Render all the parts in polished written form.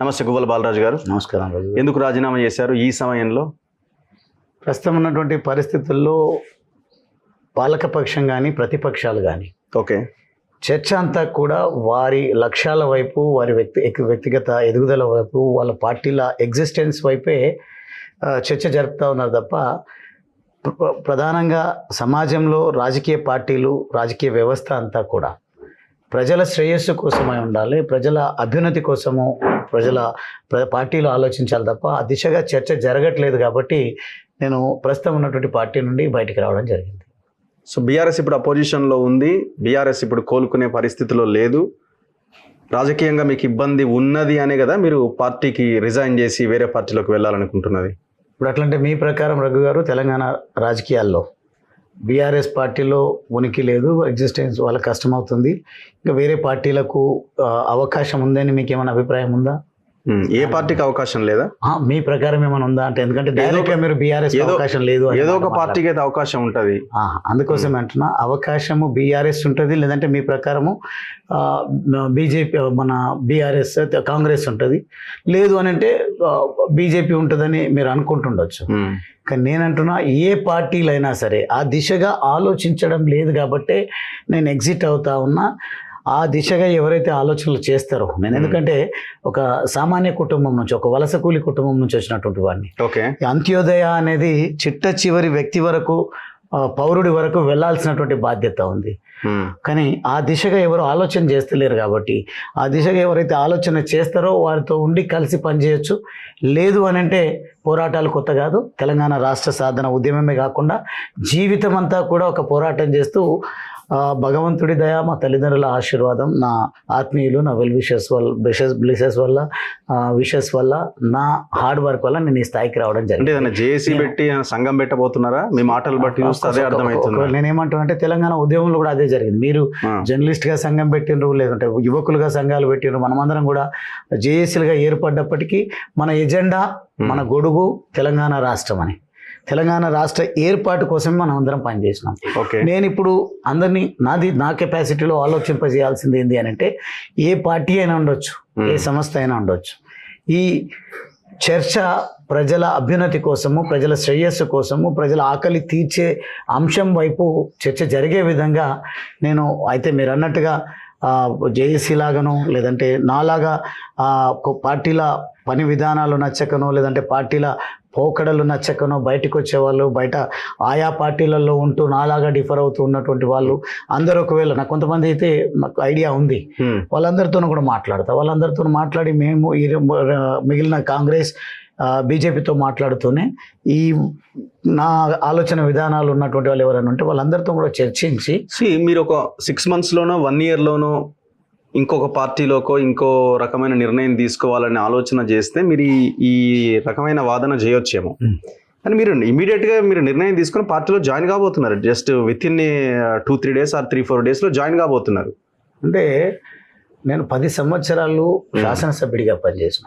నమస్తే గువ్వల బాలరాజు గారు. నమస్కారం రాజు. ఎందుకు రాజీనామా చేశారు ఈ సమయంలో? ప్రస్తుతం ఉన్నటువంటి పరిస్థితుల్లో పాలకపక్షం కానీ ప్రతిపక్షాలు కానీ ఓకే, చర్చ అంతా కూడా వారి లక్ష్యాల వైపు, వారి వ్యక్తిగత ఎదుగుదల వైపు, వాళ్ళ పార్టీల ఎగ్జిస్టెన్స్ వైపే చర్చ జరుపుతూ ఉన్నారు తప్ప ప్రధానంగా సమాజంలో రాజకీయ పార్టీలు, రాజకీయ వ్యవస్థ అంతా కూడా ప్రజల శ్రేయస్సు కోసమై ఉండాలి, ప్రజల అభ్యున్నతి కోసము పార్టీలు ఆలోచించాలి తప్ప ఆ దిశగా చర్చ జరగట్లేదు. కాబట్టి నేను ప్రస్తుతం ఉన్నటువంటి పార్టీ నుండి బయటికి రావడం జరిగింది. సో బీఆర్ఎస్ ఇప్పుడు అపోజిషన్లో ఉంది, బీఆర్ఎస్ ఇప్పుడు కోలుకునే పరిస్థితిలో లేదు, రాజకీయంగా మీకు ఇబ్బంది ఉన్నది అనే కదా మీరు పార్టీకి రిజైన్ చేసి వేరే పార్టీలోకి వెళ్ళాలనుకుంటున్నది. ఇప్పుడు అట్లంటే మీ ప్రకారం రఘు గారు, తెలంగాణ రాజకీయాల్లో బీఆర్ఎస్ పార్టీలో ఉనికి లేదు, ఎగ్జిస్టెన్స్ వాళ్ళకి కష్టమవుతుంది, ఇంకా వేరే పార్టీలకు అవకాశం ఉందని మీకు ఏమైనా అభిప్రాయం ఉందా? ఏ పార్టీకి అవకాశం లేదా మీ ప్రకారం ఏమైనా ఉందా అంటే? ఎందుకంటే డైరెక్ట్గా మీరు బీఆర్ఎస్ అవకాశం లేదు, ఏదో ఒక పార్టీకి అయితే అవకాశం ఉంటుంది. అందుకోసం అంటున్నా, అవకాశము బీఆర్ఎస్ ఉంటుంది, లేదంటే మీ ప్రకారము బీజేపీ మన బీఆర్ఎస్ కాంగ్రెస్ ఉంటుంది, లేదు అని అంటే బీజేపీ ఉంటుందని మీరు అనుకుంటుండొచ్చు. కానీ నేనంటున్నా, ఏ పార్టీలైనా సరే ఆ దిశగా ఆలోచించడం లేదు కాబట్టే నేను ఎగ్జిట్ అవుతా ఉన్నా. ఆ దిశగా ఎవరైతే ఆలోచనలు చేస్తారో, నేను ఎందుకంటే ఒక సామాన్య కుటుంబం నుంచి, ఒక వలస కూలి కుటుంబం నుంచి వచ్చినటువంటి వాడిని. ఓకే, అంత్యోదయ అనేది చిట్ట చివరి వ్యక్తి వరకు, పౌరుడి వరకు వెళ్ళాల్సినటువంటి బాధ్యత ఉంది. కానీ ఆ దిశగా ఎవరు ఆలోచన చేస్తలేరు కాబట్టి, ఆ దిశగా ఎవరైతే ఆలోచన చేస్తారో వారితో ఉండి కలిసి పనిచేయచ్చు. లేదు అని అంటే పోరాటాలు కొత్త కాదు, తెలంగాణ రాష్ట్ర సాధన ఉద్యమమే కాకుండా జీవితం అంతా కూడా ఒక పోరాటం భగవంతుడి దయ, మా తల్లిదండ్రుల ఆశీర్వాదం, నా ఆత్మీయులు, నా వెల్ విషెస్ వల్ల, నా హార్డ్ వర్క్ వల్ల నేను ఈ స్థాయికి రావడం జరిగింది. జేఏసీ పెట్టి సంఘం పెట్టబోతున్నారా? మీ మాటలు బట్టి చూస్తే అదే అర్థమవుతుంది. నేనేమంటున్నా అంటే, తెలంగాణ ఉద్యమంలో కూడా అదే జరిగింది. మీరు జర్నలిస్ట్గా సంఘం పెట్టినరు, లేదంటే యువకులుగా సంఘాలు పెట్టినరు, మనమందరం కూడా జేఏసీలుగా ఏర్పడ్డప్పటికీ మన ఎజెండా, మన గొడుగు తెలంగాణ రాష్ట్రం అని, తెలంగాణ రాష్ట్ర ఏర్పాటు కోసమే మనం అందరం పనిచేసినాం. నేను ఇప్పుడు అందరినీ నా కెపాసిటీలో ఆలోచింపజేయాల్సింది ఏంటి అని అంటే, ఏ పార్టీ అయినా ఉండొచ్చు, ఏ సంస్థ అయినా ఉండొచ్చు, ఈ చర్చ ప్రజల అభ్యున్నతి కోసము, ప్రజల శ్రేయస్సు కోసము, ప్రజల ఆకలి తీర్చే అంశం వైపు చర్చ జరిగే విధంగా నేను అయితే మీరు అన్నట్టుగా జేఏసీ లాగానో, లేదంటే నాలాగా పార్టీల పని విధానాలు నచ్చకనో, లేదంటే పార్టీల పోకడలు నచ్చకనో బయటకు వచ్చేవాళ్ళు, బయట ఆయా పార్టీలలో ఉంటూ నాలాగా డిఫర్ అవుతూ ఉన్నటువంటి వాళ్ళు అందరూ, ఒకవేళ నాకు కొంతమంది అయితే నాకు ఐడియా ఉంది, వాళ్ళందరితోనూ కూడా వాళ్ళందరితో మాట్లాడి మేము ఈ మిగిలిన కాంగ్రెస్ బీజేపీతో మాట్లాడుతూనే ఈ నా ఆలోచన విధానాలు ఉన్నటువంటి వాళ్ళు ఎవరైనా ఉంటే వాళ్ళందరితో కూడా చర్చించి, మీరు ఒక 6 monthsలోనో 1 yearలోనో ఇంకొక పార్టీలోకో ఇంకో రకమైన నిర్ణయం తీసుకోవాలనే ఆలోచన చేస్తే మీరు ఈ రకమైన వాదన చేయొచ్చేమో. కానీ మీరు ఇమీడియట్గా మీరు నిర్ణయం తీసుకుని పార్టీలో జాయిన్ కాబోతున్నారు. Just within 2-3 days or 3-4 daysలో జాయిన్ కాబోతున్నారు. అంటే నేను 10 సంవత్సరాలు శాసనసభ్యుడిగా పనిచేసిన,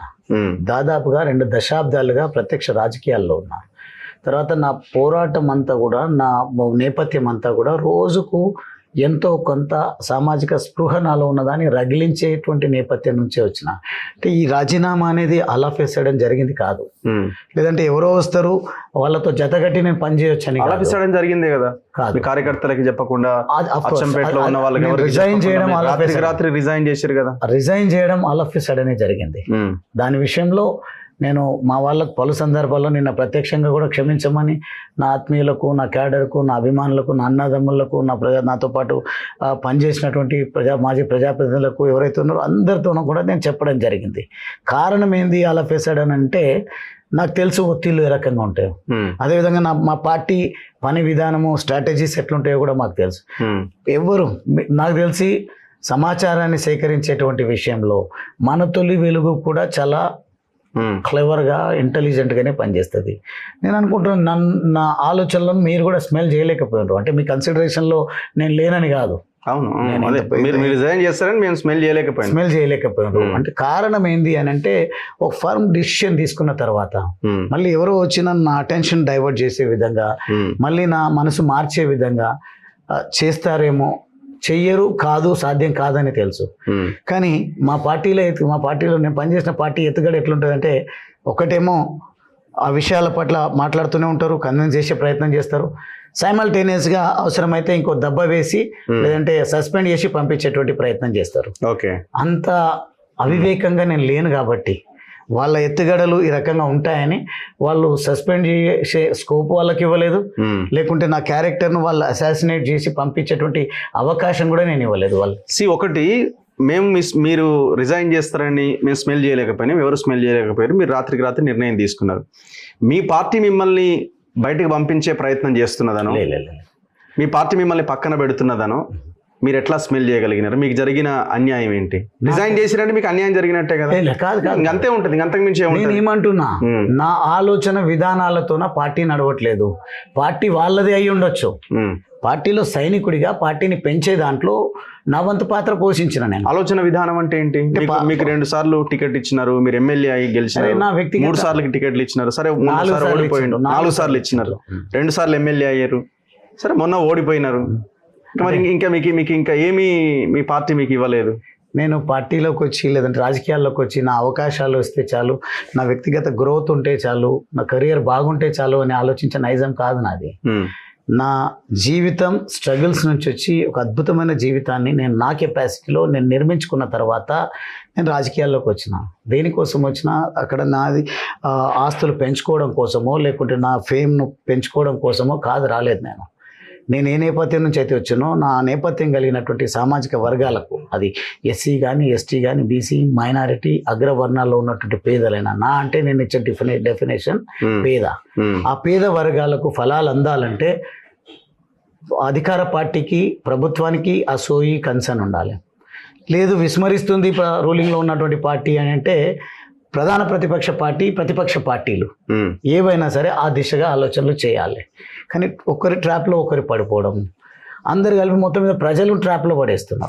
దాదాపుగా 2 దశాబ్దాలుగా ప్రత్యక్ష రాజకీయాల్లో ఉన్నా. తర్వాత నా పోరాటం అంతా కూడా, నా నేపథ్యం అంతా కూడా రోజుకు ఎంతో కొంత సామాజిక స్పృహ నాలో ఉన్నదాన్ని రగిలించేటువంటి నేపథ్యం నుంచే వచ్చిన. అంటే ఈ రాజీనామా అనేది అలా ఫేస్ చేయడం జరిగింది కాదు, లేదంటే ఎవరో వస్తారు వాళ్ళతో జతగట్టి నేను పనిచేయొచ్చు అని అలా ఫేస్ చేయడం జరిగిందే కదా. కాదు, కార్యకర్తలకు చెప్పకుండా రిజైన్ చేయడం, రాత్రి రిజైన్ చేశారు కదా. రిజైన్ చేయడం అలా ఫేస్ చేయడమే జరిగింది. దాని విషయంలో నేను మా వాళ్ళకు పలు సందర్భాల్లో నిన్న ప్రత్యక్షంగా కూడా క్షమించమని నా ఆత్మీయులకు, నా క్యాడర్కు, నా అభిమానులకు, నా అన్నదమ్ములకు, నాతో పాటు పనిచేసినటువంటి మాజీ ప్రజాప్రతినిధులకు ఎవరైతే ఉన్నారో అందరితోనూ కూడా నేను చెప్పడం జరిగింది. కారణం ఏంది అలా ఫేస్ అయ్యానంటే, నాకు తెలుసు ఒత్తిళ్ళు ఏ రకంగా ఉంటాయో, అదేవిధంగా మా పార్టీ పని విధానము, స్ట్రాటజీస్ ఎట్లుంటాయో కూడా మాకు తెలుసు. నాకు తెలిసి సమాచారాన్ని సేకరించేటువంటి విషయంలో మన తొలి వెలుగు కూడా చాలా క్లెవర్గా, ఇంటెలిజెంట్గానే పనిచేస్తుంది. నేను అనుకుంటున్నాను, నా ఆలోచనలను మీరు కూడా స్మెల్ చేయలేకపోయినారు. అంటే మీ కన్సిడరేషన్లో నేను లేనని కాదు. అవును, మీరు రిజైన్ చేస్తారని మేము స్మెల్ చేయలేకపోయాను. అంటే కారణం ఏంది అని అంటే, ఒక ఫర్మ్ డిసిషన్ తీసుకున్న తర్వాత మళ్ళీ ఎవరో వచ్చి నా అటెన్షన్ డైవర్ట్ చేసే విధంగా, మళ్ళీ నా మనసు మార్చే విధంగా చేస్తారేమో, చెయ్యరు, కాదు, సాధ్యం కాదని తెలుసు. కానీ మా పార్టీలో నేను పనిచేసిన పార్టీ ఎత్తుగడ ఎట్లుంటుందంటే, ఒకటేమో ఆ విషయాల పట్ల మాట్లాడుతూనే ఉంటారు, కన్విన్స్ చేసే ప్రయత్నం చేస్తారు, సైమల్టేనియస్గా అవసరమైతే ఇంకో దెబ్బ వేసి లేదంటే సస్పెండ్ చేసి పంపించేటువంటి ప్రయత్నం చేస్తారు. ఓకే, అంత అవివేకంగా నేను లేను కాబట్టి వాళ్ళ ఎత్తుగడలు ఈ రకంగా ఉంటాయని వాళ్ళు సస్పెండ్ చేసే స్కోప్ వాళ్ళకి ఇవ్వలేదు, లేకుంటే నా క్యారెక్టర్ను వాళ్ళు అసాసినేట్ చేసి పంపించేటువంటి అవకాశం కూడా నేను ఇవ్వలేదు వాళ్ళు. ఒకటి మేము మీరు రిజైన్ చేస్తారని మేము స్మెల్ చేయలేకపోయినాం, ఎవరు స్మెల్ చేయలేకపోయారు, మీరు రాత్రికి రాత్రి నిర్ణయం తీసుకున్నారు. మీ పార్టీ మిమ్మల్ని బయటకు పంపించే ప్రయత్నం చేస్తున్నదనో, మీ పార్టీ మిమ్మల్ని పక్కన పెడుతున్నదనో మీరు ఎట్లా స్మెల్ చేయగలిగినారు? మీకు జరిగిన అన్యాయం ఏంటి? రిజైన్ చేసిరంటే మీకు అన్యాయం జరిగినట్టే కదా? కాదు, అంతే ఉంటుంది, అంతకు మించి నేను ఏమంటున్నా, నా ఆలోచన విధానాలతోన పార్టీ నడవట్లేదు. పార్టీ వాళ్ళదే అయి ఉండొచ్చు. పార్టీలో సైనికుడిగా పార్టీని పెంచే దాంట్లో నా వంతు పాత్ర పోషించిన నేను. ఆలోచన విధానం అంటే ఏంటి? మీకు 2 సార్లు టికెట్ ఇచ్చినారు, మీరు ఎమ్మెల్యే అయ్యి గెలిచినారు, 3 సార్లు టికెట్లు ఇచ్చినారు, సరే 3 సార్లు ఓడిపోయిండు, 4 సార్లు ఇచ్చినారు, 2 సార్లు ఎమ్మెల్యే అయ్యారు, సరే మొన్న ఓడిపోయినారు, మరి ఇంకా మీకు ఇంకా ఏమీ మీ పార్టీ మీకు ఇవ్వలేదు. నేను పార్టీలోకి వచ్చి లేదంటే రాజకీయాల్లోకి వచ్చి నా అవకాశాలు వస్తే చాలు, నా వ్యక్తిగత గ్రోత్ ఉంటే చాలు, నా కెరియర్ బాగుంటే చాలు అని ఆలోచించే నైజం కాదు నాది. నా జీవితం స్ట్రగుల్స్ నుంచి వచ్చి ఒక అద్భుతమైన జీవితాన్ని నేను నా కెపాసిటీలో నేను నిర్మించుకున్న తర్వాత నేను రాజకీయాల్లోకి వచ్చిన. దేనికోసం వచ్చినా అక్కడ నాది ఆస్తులు పెంచుకోవడం కోసమో లేకుంటే నా ఫేమ్ను పెంచుకోవడం కోసమో కాదు రాలేదు. నేను ఏ నేపథ్యం నుంచి అయితే వచ్చానో నా నేపథ్యం కలిగినటువంటి సామాజిక వర్గాలకు, అది ఎస్సీ కానీ ఎస్టీ కానీ బీసీ మైనారిటీ అగ్రవర్ణాల్లో ఉన్నటువంటి పేదలైనా, నా అంటే నేను ఇచ్చే డెఫినేషన్ పేద, ఆ పేద వర్గాలకు ఫలాలు అందాలంటే అధికార పార్టీకి ప్రభుత్వానికి ఆ సోయి కన్సర్న్ ఉండాలి. లేదు విస్మరిస్తుంది రూలింగ్లో ఉన్నటువంటి పార్టీ అని అంటే ప్రధాన ప్రతిపక్ష పార్టీ, ప్రతిపక్ష పార్టీలు ఏవైనా సరే ఆ దిశగా ఆలోచనలు చేయాలి. కానీ ఒకరి ట్రాప్లో ఒకరు పడిపోవడం, అందరు కలిపి మొత్తం మీద ప్రజలు ట్రాప్లో పడేస్తున్నారు.